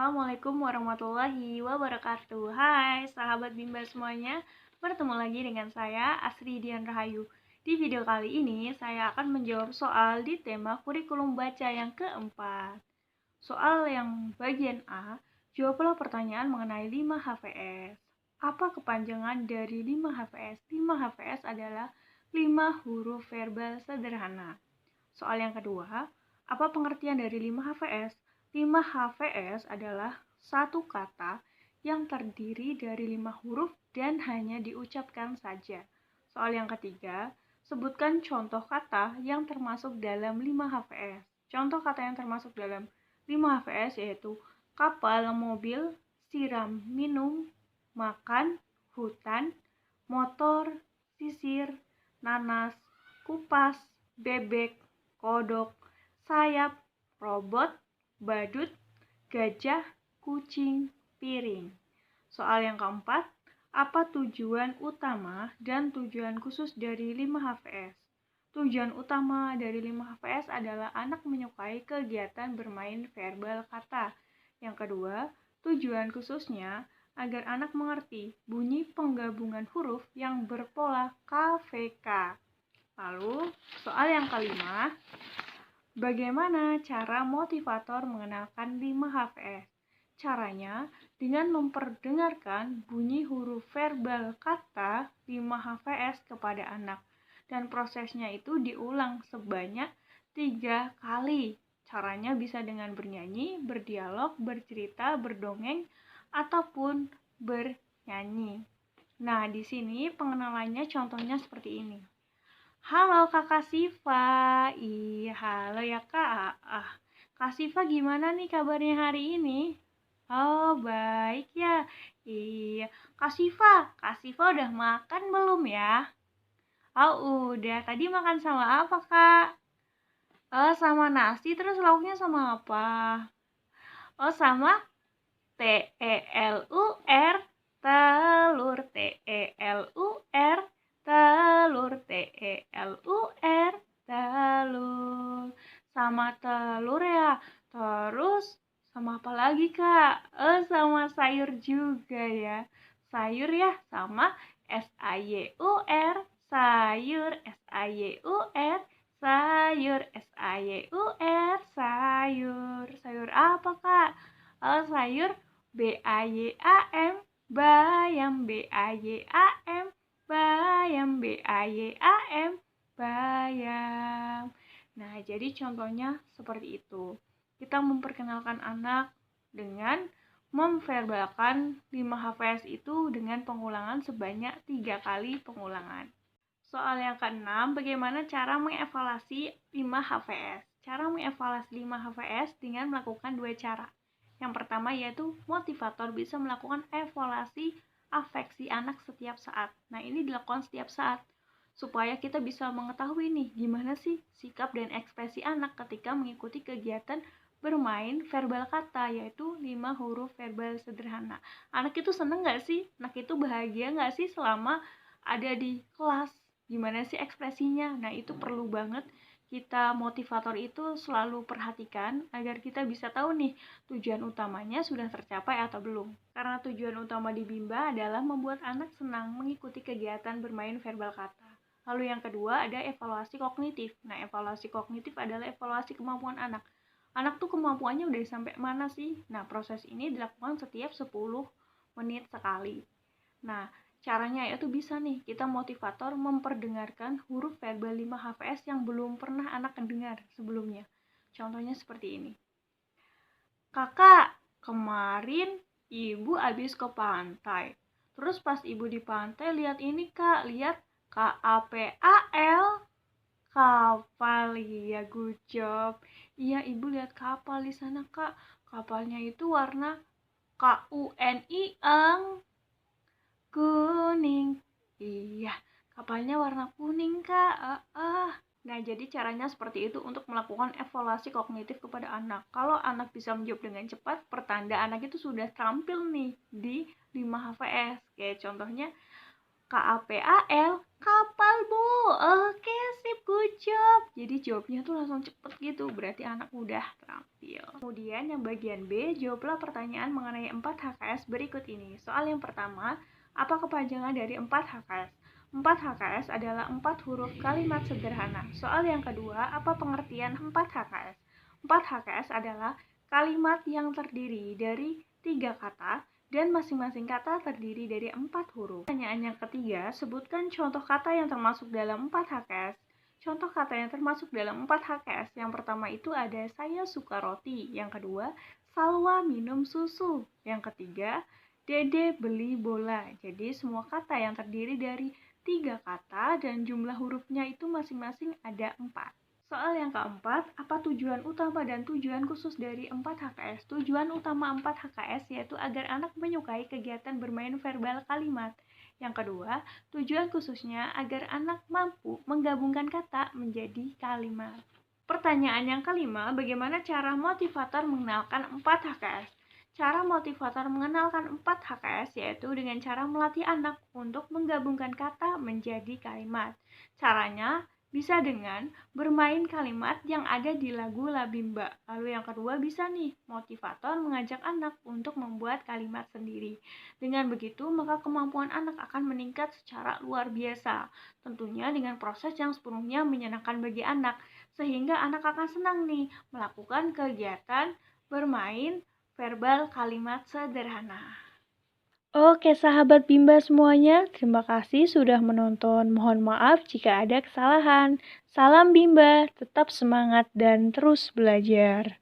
Assalamualaikum warahmatullahi wabarakatuh. Hai sahabat Bimba semuanya, bertemu lagi dengan saya Asri Dian Rahayu. Di video kali ini saya akan menjawab soal di tema kurikulum baca yang keempat. Soal yang bagian A, jawablah pertanyaan mengenai 5 HVS. Apa kepanjangan dari 5 HVS? 5 HVS adalah 5 huruf verbal sederhana. Soal yang kedua, apa pengertian dari 5 HVS? 5 HVS adalah satu kata yang terdiri dari 5 huruf dan hanya diucapkan saja. Soal yang ketiga, sebutkan contoh kata yang termasuk dalam 5 HVS. Contoh kata yang termasuk dalam 5 HVS yaitu kapal, mobil, siram, minum, makan, hutan, motor, sisir, nanas, kupas, bebek, kodok, sayap, robot, badut, gajah, kucing, piring. Soal yang keempat, apa tujuan utama dan tujuan khusus dari 5 HVS? Tujuan utama dari 5 HVS adalah anak menyukai kegiatan bermain verbal kata. Yang kedua, tujuan khususnya agar anak mengerti bunyi penggabungan huruf yang berpola KVK. Lalu, soal yang kelima, bagaimana cara motivator mengenalkan 5 HVS? Caranya dengan memperdengarkan bunyi huruf verbal kata 5 HVS kepada anak. Dan prosesnya itu diulang sebanyak 3 kali. Caranya bisa dengan bernyanyi, berdialog, bercerita, berdongeng, ataupun bernyanyi. Nah, di sini pengenalannya contohnya seperti ini. Halo Kakak Siva. Iya, halo ya Kak. Kak Siva gimana nih kabarnya hari ini? Oh, baik ya. Iya, Kak Siva udah makan belum ya? Oh, udah. Tadi makan sama apa, Kak? Sama nasi, terus lauknya sama apa? Oh, sama TELUR, telur, TELUR, telur, TELUR, telur. Sama telur ya. Terus sama apa lagi, Kak? Sama sayur juga ya. Sayur ya, sama SAYUR, sayur, SAYUR, sayur, SAYUR, sayur. Sayur apa, Kak? Sayur BAYAM, bayam, BAYAM, bayam, BAYAM, bayam. Nah, jadi contohnya seperti itu. Kita memperkenalkan anak dengan memverbalkan 5 HVS itu dengan pengulangan sebanyak 3 kali pengulangan. Soal yang keenam, bagaimana cara mengevaluasi 5 HVS? Cara mengevaluasi 5 HVS dengan melakukan 2 cara. Yang pertama yaitu motivator bisa melakukan evaluasi afeksi anak setiap saat. Nah, ini dilakukan setiap saat supaya kita bisa mengetahui nih gimana sih sikap dan ekspresi anak ketika mengikuti kegiatan bermain verbal kata, yaitu 5 huruf verbal sederhana. Anak itu seneng gak sih? Anak itu bahagia gak sih selama ada di kelas? Gimana sih ekspresinya? Nah, itu perlu banget kita motivator itu selalu perhatikan agar kita bisa tahu nih tujuan utamanya sudah tercapai atau belum. Karena tujuan utama di Bimba adalah membuat anak senang mengikuti kegiatan bermain verbal kata. Lalu yang kedua ada evaluasi kognitif. Nah, evaluasi kognitif adalah evaluasi kemampuan anak. Anak tuh kemampuannya udah sampai mana sih? Nah, proses ini dilakukan setiap 10 menit sekali. Nah, caranya yaitu bisa nih, kita motivator memperdengarkan huruf verbal 5 HVS yang belum pernah anak dengar sebelumnya. Contohnya seperti ini. Kakak, kemarin ibu habis ke pantai. Terus pas ibu di pantai lihat ini kak, lihat KAPAL, kapal. Iya, good job. Iya, ibu lihat kapal di sana kak. Kapalnya itu warna KUNING, kuning. Iya, kapalnya warna kuning kak. Nah, jadi caranya seperti itu untuk melakukan evaluasi kognitif kepada anak. Kalau anak bisa menjawab dengan cepat, pertanda anak itu sudah terampil nih di 5 HVS. Kayak contohnya KAPAL, kapal bu. Oke, sip, good job. Jadi jawabnya tuh langsung cepet gitu, berarti anak udah terampil. Kemudian yang bagian B, jawablah pertanyaan mengenai 4 HKS berikut ini. Soal yang pertama, apa kepanjangan dari 4 HKS? 4 HKS adalah 4 huruf kalimat sederhana. Soal yang kedua, apa pengertian 4 HKS? 4 HKS adalah kalimat yang terdiri dari 3 kata dan masing-masing kata terdiri dari 4 huruf. Pertanyaan yang ketiga, sebutkan contoh kata yang termasuk dalam 4 HKS. Contoh kata yang termasuk dalam 4 HKS, yang pertama itu ada saya suka roti, yang kedua Salwa minum susu, yang ketiga Dede beli bola. Jadi semua kata yang terdiri dari 3 kata dan jumlah hurufnya itu masing-masing ada 4. Soal yang keempat, apa tujuan utama dan tujuan khusus dari 4 HKS? Tujuan utama 4 HKS yaitu agar anak menyukai kegiatan bermain verbal kalimat. Yang kedua, tujuan khususnya agar anak mampu menggabungkan kata menjadi kalimat. Pertanyaan yang kelima, bagaimana cara motivator mengenalkan 4 HKS? Cara motivator mengenalkan 4 HKS yaitu dengan cara melatih anak untuk menggabungkan kata menjadi kalimat. Caranya bisa dengan bermain kalimat yang ada di lagu Labimba. Lalu yang kedua bisa nih, motivator mengajak anak untuk membuat kalimat sendiri. Dengan begitu, maka kemampuan anak akan meningkat secara luar biasa. Tentunya dengan proses yang sepenuhnya menyenangkan bagi anak, sehingga anak akan senang nih melakukan kegiatan bermain verbal kalimat sederhana. Oke sahabat Bimba semuanya, terima kasih sudah menonton. Mohon maaf jika ada kesalahan. Salam Bimba, tetap semangat dan terus belajar.